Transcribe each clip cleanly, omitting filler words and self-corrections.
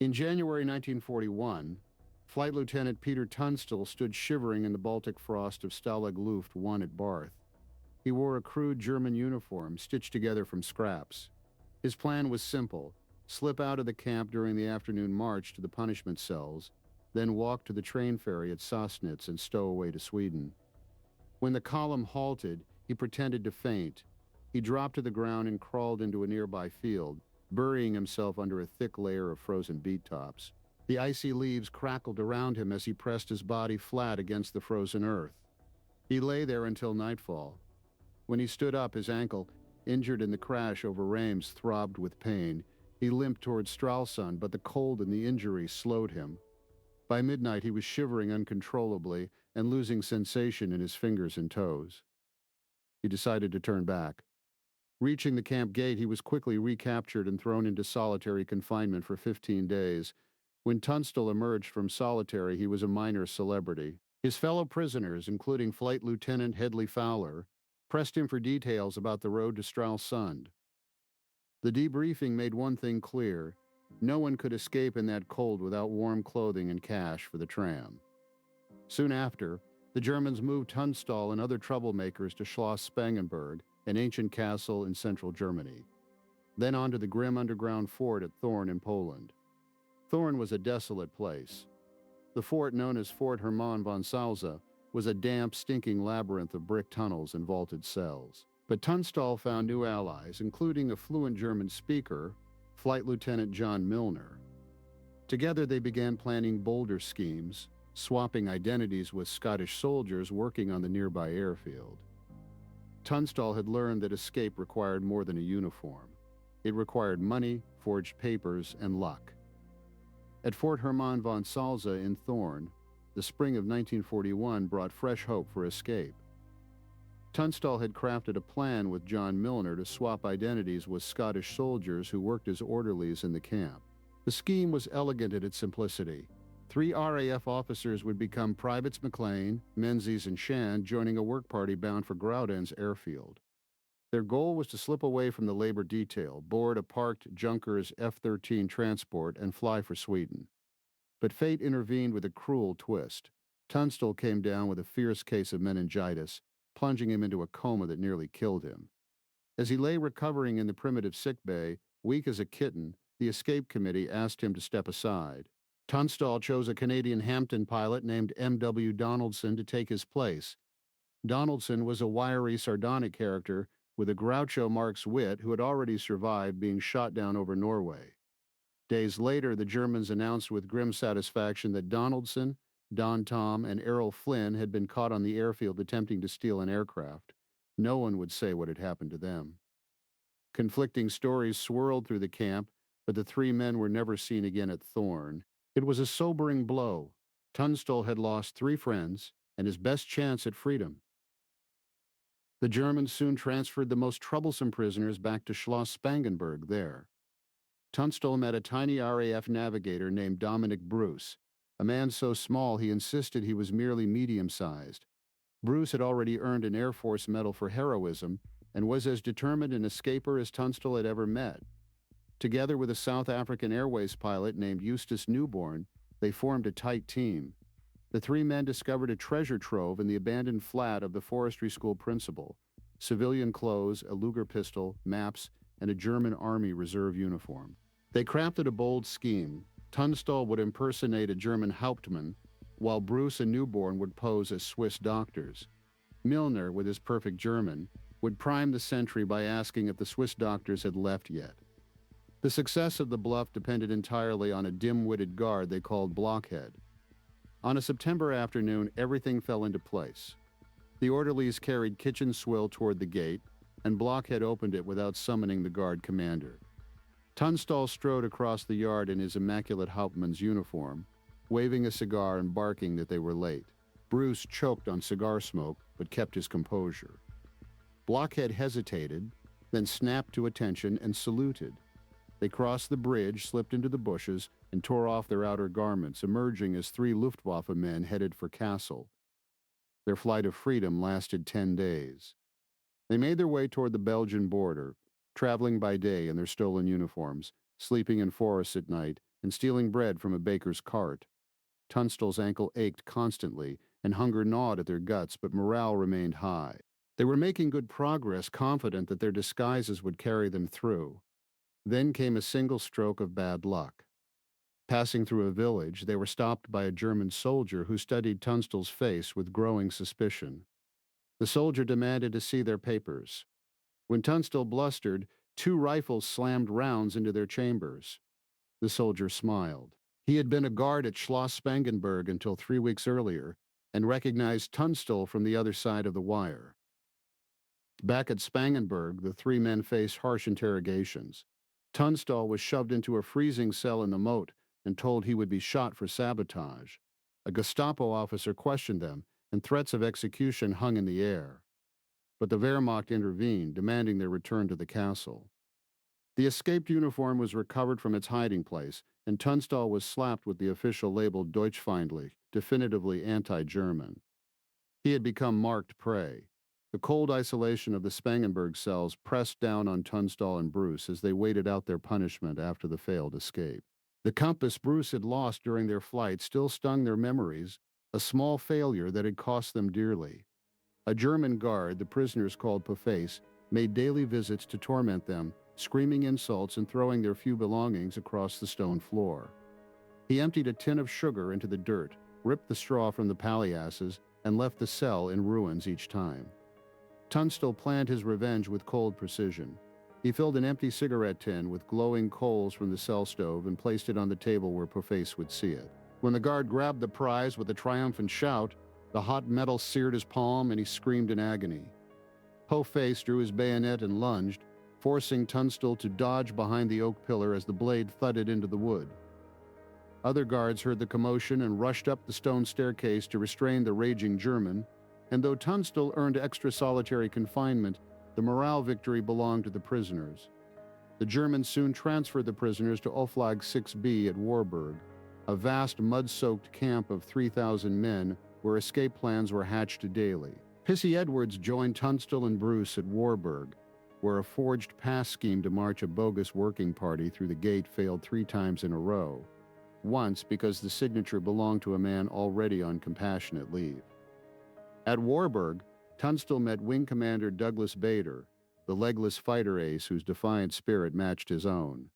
In January 1941, Flight Lieutenant Peter Tunstall stood shivering in the Baltic frost of Stalag Luft I at Barth. He wore a crude German uniform stitched together from scraps. His plan was simple: slip out of the camp during the afternoon march to the punishment cells, then walk to the train ferry at Sassnitz and stow away to Sweden. When the column halted, he pretended to faint. He dropped to the ground and crawled into a nearby field, burying himself under a thick layer of frozen beet tops. The icy leaves crackled around him as he pressed his body flat against the frozen earth. He lay there until nightfall. When he stood up, his ankle, injured in the crash over Reims, throbbed with pain. He limped toward Stralsund, but the cold and the injury slowed him. By midnight, he was shivering uncontrollably and losing sensation in his fingers and toes. He decided to turn back. Reaching the camp gate, he was quickly recaptured and thrown into solitary confinement for 15 days. When Tunstall emerged from solitary, he was a minor celebrity. His fellow prisoners, including Flight Lieutenant Hedley Fowler, pressed him for details about the road to Stralsund. The debriefing made one thing clear: no one could escape in that cold without warm clothing and cash for the tram. Soon after, the Germans moved Tunstall and other troublemakers to Schloss Spangenberg, an ancient castle in central Germany. Then on to the grim underground fort at Thorn in Poland. Thorn was a desolate place. The fort, known as Fort Hermann von Salza, was a damp, stinking labyrinth of brick tunnels and vaulted cells. But Tunstall found new allies, including a fluent German speaker, Flight Lieutenant John Milner. Together they began planning bolder schemes, swapping identities with Scottish soldiers working on the nearby airfield. Tunstall had learned that escape required more than a uniform. It required money, forged papers, and luck. At Fort Hermann von Salza in Thorn, the spring of 1941 brought fresh hope for escape. Tunstall had crafted a plan with John Milner to swap identities with Scottish soldiers who worked as orderlies in the camp. The scheme was elegant in its simplicity. 3 RAF officers would become Privates McLean, Menzies, and Shand, joining a work party bound for Graudenz airfield. Their goal was to slip away from the labor detail, board a parked Junkers F-13 transport, and fly for Sweden. But fate intervened with a cruel twist. Tunstall came down with a fierce case of meningitis, plunging him into a coma that nearly killed him. As he lay recovering in the primitive sickbay, weak as a kitten, the escape committee asked him to step aside. Tunstall chose a Canadian Hampton pilot named M.W. Donaldson to take his place. Donaldson was a wiry, sardonic character with a Groucho Marx wit who had already survived being shot down over Norway. Days later, the Germans announced with grim satisfaction that Donaldson, Don Tom, and Errol Flynn had been caught on the airfield attempting to steal an aircraft. No one would say what had happened to them. Conflicting stories swirled through the camp, but the 3 men were never seen again at Thorn. It was a sobering blow. Tunstall had lost 3 friends and his best chance at freedom. The Germans soon transferred the most troublesome prisoners back to Schloss Spangenberg there. Tunstall met a tiny RAF navigator named Dominic Bruce, a man so small he insisted he was merely medium-sized. Bruce had already earned an Air Force Medal for heroism and was as determined an escaper as Tunstall had ever met. Together with a South African Airways pilot named Eustace Newborn, they formed a tight team. The 3 men discovered a treasure trove in the abandoned flat of the forestry school principal: civilian clothes, a Luger pistol, maps, and a German Army Reserve uniform. They crafted a bold scheme. Tunstall would impersonate a German Hauptmann, while Bruce and Newborn would pose as Swiss doctors. Milner, with his perfect German, would prime the sentry by asking if the Swiss doctors had left yet. The success of the bluff depended entirely on a dim-witted guard they called Blockhead. On a September afternoon, everything fell into place. The orderlies carried kitchen swill toward the gate, and Blockhead opened it without summoning the guard commander. Tunstall strode across the yard in his immaculate Hauptmann's uniform, waving a cigar and barking that they were late. Bruce choked on cigar smoke, but kept his composure. Blockhead hesitated, then snapped to attention and saluted. They crossed the bridge, slipped into the bushes, and tore off their outer garments, emerging as 3 Luftwaffe men headed for Kassel. Their flight of freedom lasted 10 days. They made their way toward the Belgian border, traveling by day in their stolen uniforms, sleeping in forests at night, and stealing bread from a baker's cart. Tunstall's ankle ached constantly, and hunger gnawed at their guts, but morale remained high. They were making good progress, confident that their disguises would carry them through. Then came a single stroke of bad luck. Passing through a village, they were stopped by a German soldier who studied Tunstall's face with growing suspicion. The soldier demanded to see their papers. When Tunstall blustered, 2 rifles slammed rounds into their chambers. The soldier smiled. He had been a guard at Schloss Spangenberg until 3 weeks earlier and recognized Tunstall from the other side of the wire. Back at Spangenberg, the 3 men faced harsh interrogations. Tunstall was shoved into a freezing cell in the moat and told he would be shot for sabotage. A Gestapo officer questioned them, and threats of execution hung in the air. But the Wehrmacht intervened, demanding their return to the castle. The escaped uniform was recovered from its hiding place, and Tunstall was slapped with the official label Deutschfeindlich, definitively anti-German. He had become marked prey. The cold isolation of the Spangenberg cells pressed down on Tunstall and Bruce as they waited out their punishment after the failed escape. The compass Bruce had lost during their flight still stung their memories, a small failure that had cost them dearly. A German guard, the prisoners called Puface, made daily visits to torment them, screaming insults and throwing their few belongings across the stone floor. He emptied a tin of sugar into the dirt, ripped the straw from the palliasses, and left the cell in ruins each time. Tunstall planned his revenge with cold precision. He filled an empty cigarette tin with glowing coals from the cell stove and placed it on the table where Puface would see it. When the guard grabbed the prize with a triumphant shout, the hot metal seared his palm and he screamed in agony. Puface drew his bayonet and lunged, forcing Tunstall to dodge behind the oak pillar as the blade thudded into the wood. Other guards heard the commotion and rushed up the stone staircase to restrain the raging German, and though Tunstall earned extra solitary confinement, the morale victory belonged to the prisoners. The Germans soon transferred the prisoners to Oflag 6B at Warburg, a vast mud-soaked camp of 3,000 men where escape plans were hatched daily. Pissy Edwards joined Tunstall and Bruce at Warburg, where a forged pass scheme to march a bogus working party through the gate failed 3 times in a row, once because the signature belonged to a man already on compassionate leave. At Warburg, Tunstall met Wing Commander Douglas Bader, the legless fighter ace whose defiant spirit matched his own.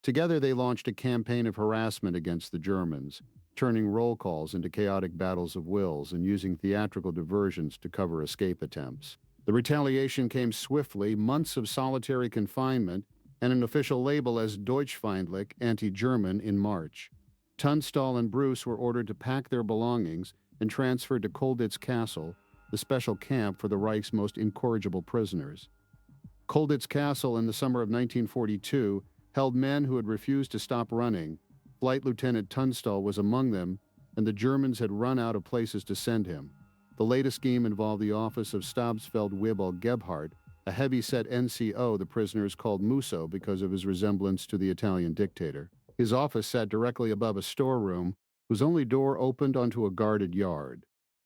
Together they launched a campaign of harassment against the Germans, turning roll calls into chaotic battles of wills and using theatrical diversions to cover escape attempts. The retaliation came swiftly, months of solitary confinement, and an official label as Deutschfeindlich, anti-German, in March. Tunstall and Bruce were ordered to pack their belongings and transferred to Colditz Castle, the special camp for the Reich's most incorrigible prisoners. Colditz Castle in the summer of 1942 held men who had refused to stop running. Flight Lieutenant Tunstall was among them, and the Germans had run out of places to send him. The latest scheme involved the office of Stabsfeldwebel Gebhardt, a heavy-set NCO the prisoners called Musso because of his resemblance to the Italian dictator. His office sat directly above a storeroom whose only door opened onto a guarded yard.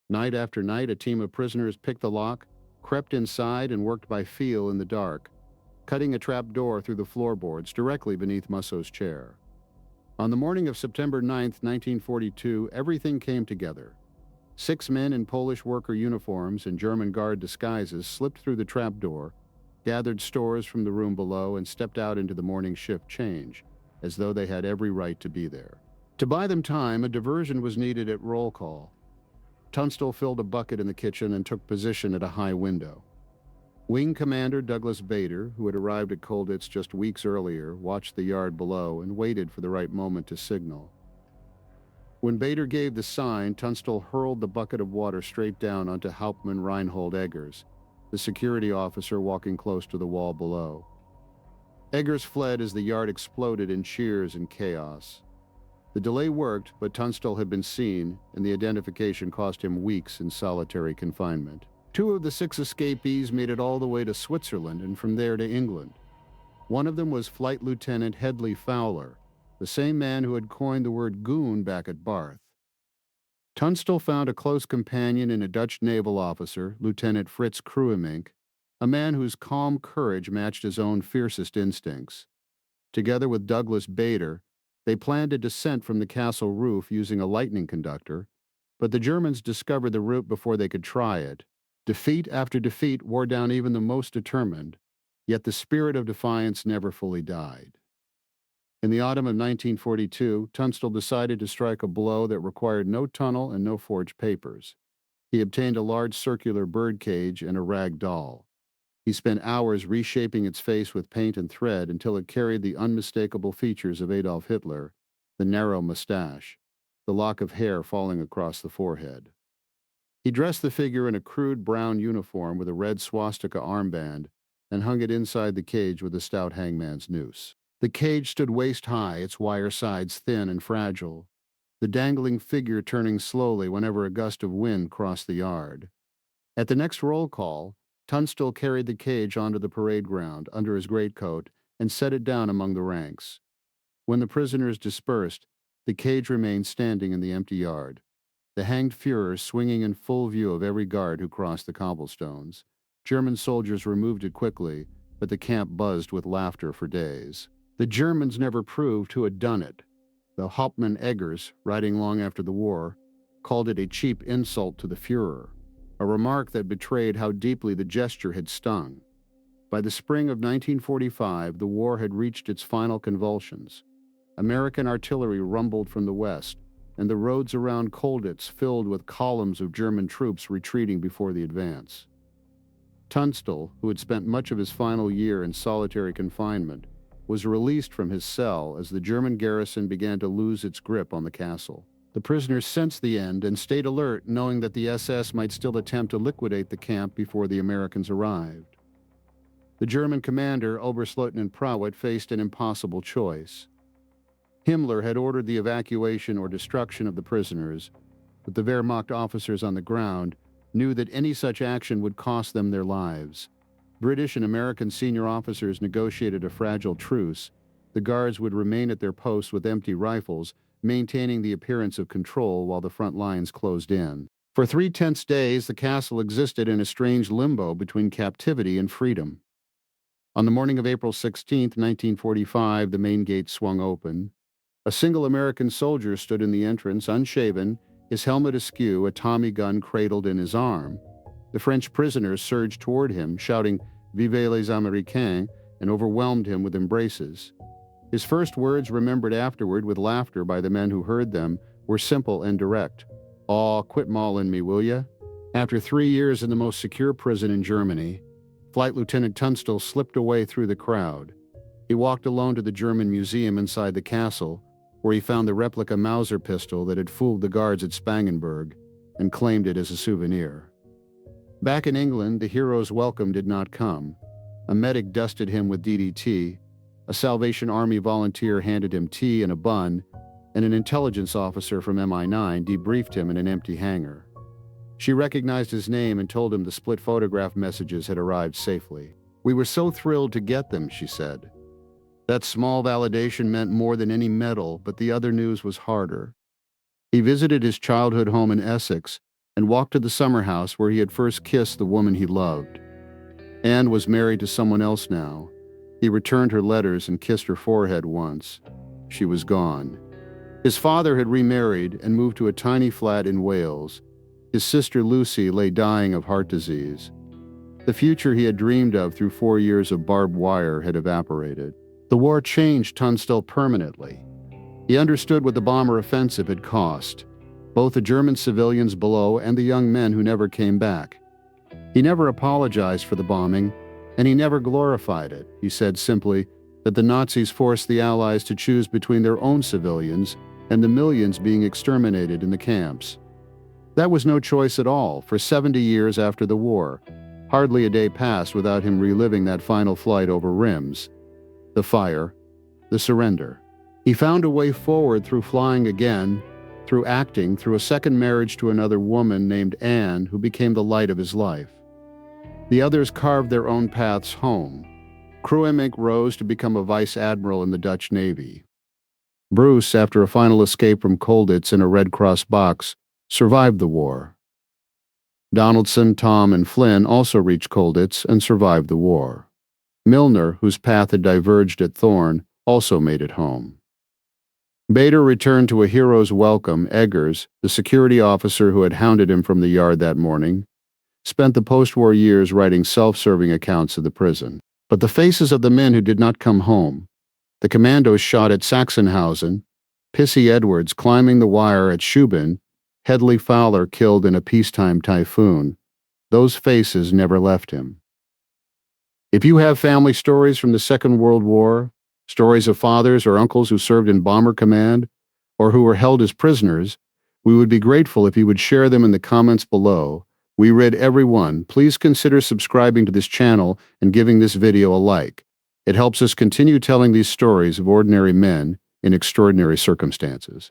Night after night, a team of prisoners picked the lock, crept inside, and worked by feel in the dark, cutting a trap door through the floorboards directly beneath Musso's chair. On the morning of September 9, 1942, everything came together. 6 men in Polish worker uniforms and German guard disguises slipped through the trapdoor, gathered stores from the room below, and stepped out into the morning shift change, as though they had every right to be there. To buy them time, a diversion was needed at roll call. Tunstall filled a bucket in the kitchen and took position at a high window. Wing Commander Douglas Bader, who had arrived at Colditz just weeks earlier, watched the yard below and waited for the right moment to signal. When Bader gave the sign, Tunstall hurled the bucket of water straight down onto Hauptmann Reinhold Eggers, the security officer walking close to the wall below. Eggers fled as the yard exploded in cheers and chaos. The delay worked, but Tunstall had been seen, and the identification cost him weeks in solitary confinement. 2 of the 6 escapees made it all the way to Switzerland and from there to England. One of them was Flight Lieutenant Hedley Fowler, the same man who had coined the word goon back at Barth. Tunstall found a close companion in a Dutch naval officer, Lieutenant Fritz Kruemink, a man whose calm courage matched his own fiercest instincts. Together with Douglas Bader, They planned a descent from the castle roof using a lightning conductor, but the Germans discovered the route before they could try it. Defeat after defeat wore down even the most determined, yet the spirit of defiance never fully died. In the autumn of 1942, Tunstall decided to strike a blow that required no tunnel and no forged papers. He obtained a large circular bird cage and a rag doll. He spent hours reshaping its face with paint and thread until it carried the unmistakable features of Adolf Hitler, the narrow mustache, the lock of hair falling across the forehead. He dressed the figure in a crude brown uniform with a red swastika armband and hung it inside the cage with a stout hangman's noose. The cage stood waist high, its wire sides thin and fragile, the dangling figure turning slowly whenever a gust of wind crossed the yard. At the next roll call, Tunstall carried the cage onto the parade ground under his greatcoat and set it down among the ranks. When the prisoners dispersed, the cage remained standing in the empty yard, the hanged Führer swinging in full view of every guard who crossed the cobblestones. German soldiers removed it quickly, but the camp buzzed with laughter for days. The Germans never proved who had done it. The Hauptmann Eggers, writing long after the war, called it a cheap insult to the Führer, a remark that betrayed how deeply the gesture had stung. By the spring of 1945, the war had reached its final convulsions. American artillery rumbled from the west, and the roads around Colditz filled with columns of German troops retreating before the advance. Tunstall, who had spent much of his final year in solitary confinement, was released from his cell as the German garrison began to lose its grip on the castle. The prisoners sensed the end and stayed alert, knowing that the SS might still attempt to liquidate the camp before the Americans arrived. The German commander, Oberstleutnant Prowett, faced an impossible choice. Himmler had ordered the evacuation or destruction of the prisoners, but the Wehrmacht officers on the ground knew that any such action would cost them their lives. British and American senior officers negotiated a fragile truce. The guards would remain at their posts with empty rifles, maintaining the appearance of control while the front lines closed in. For 3 tense days, the castle existed in a strange limbo between captivity and freedom. On the morning of April 16, 1945, the main gate swung open. A single American soldier stood in the entrance, unshaven, his helmet askew, a Tommy gun cradled in his arm. The French prisoners surged toward him, shouting, "Vive les Américains," and overwhelmed him with embraces. His first words, remembered afterward with laughter by the men who heard them, were simple and direct. "Aw, quit maulin' me, will ya?" After 3 years in the most secure prison in Germany, Flight Lieutenant Tunstall slipped away through the crowd. He walked alone to the German museum inside the castle, where he found the replica Mauser pistol that had fooled the guards at Spangenberg, and claimed it as a souvenir. Back in England, the hero's welcome did not come. A medic dusted him with DDT, a Salvation Army volunteer handed him tea and a bun, and an intelligence officer from MI9 debriefed him in an empty hangar. She recognized his name and told him the split photograph messages had arrived safely. "We were so thrilled to get them," she said. That small validation meant more than any medal, but the other news was harder. He visited his childhood home in Essex and walked to the summer house where he had first kissed the woman he loved. Anne was married to someone else now. He returned her letters and kissed her forehead once. She was gone. His father had remarried and moved to a tiny flat in Wales. His sister Lucy lay dying of heart disease. The future he had dreamed of through 4 years of barbed wire had evaporated. The war changed Tunstall permanently. He understood what the bomber offensive had cost, both the German civilians below and the young men who never came back. He never apologized for the bombing, and he never glorified it. He said simply that the Nazis forced the Allies to choose between their own civilians and the millions being exterminated in the camps. That was no choice at all. For 70 years after the war, hardly a day passed without him reliving that final flight over Rims, the fire, the surrender. He found a way forward through flying again, through acting, through a second marriage to another woman named Anne, who became the light of his life. The others carved their own paths home. Kruemink rose to become a vice admiral in the Dutch Navy. Bruce, after a final escape from Colditz in a Red Cross box, survived the war. Donaldson, Tom, and Flynn also reached Colditz and survived the war. Milner, whose path had diverged at Thorn, also made it home. Bader returned to a hero's welcome. Eggers, the security officer who had hounded him from the yard that morning, spent the post-war years writing self-serving accounts of the prison. But the faces of the men who did not come home, the commandos shot at Sachsenhausen, Pissy Edwards climbing the wire at Schubin, Hedley Fowler killed in a peacetime typhoon, those faces never left him. If you have family stories from the Second World War, stories of fathers or uncles who served in Bomber Command, or who were held as prisoners, we would be grateful if you would share them in the comments below. We read every one. Please consider subscribing to this channel and giving this video a like. It helps us continue telling these stories of ordinary men in extraordinary circumstances.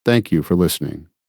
Thank you for listening.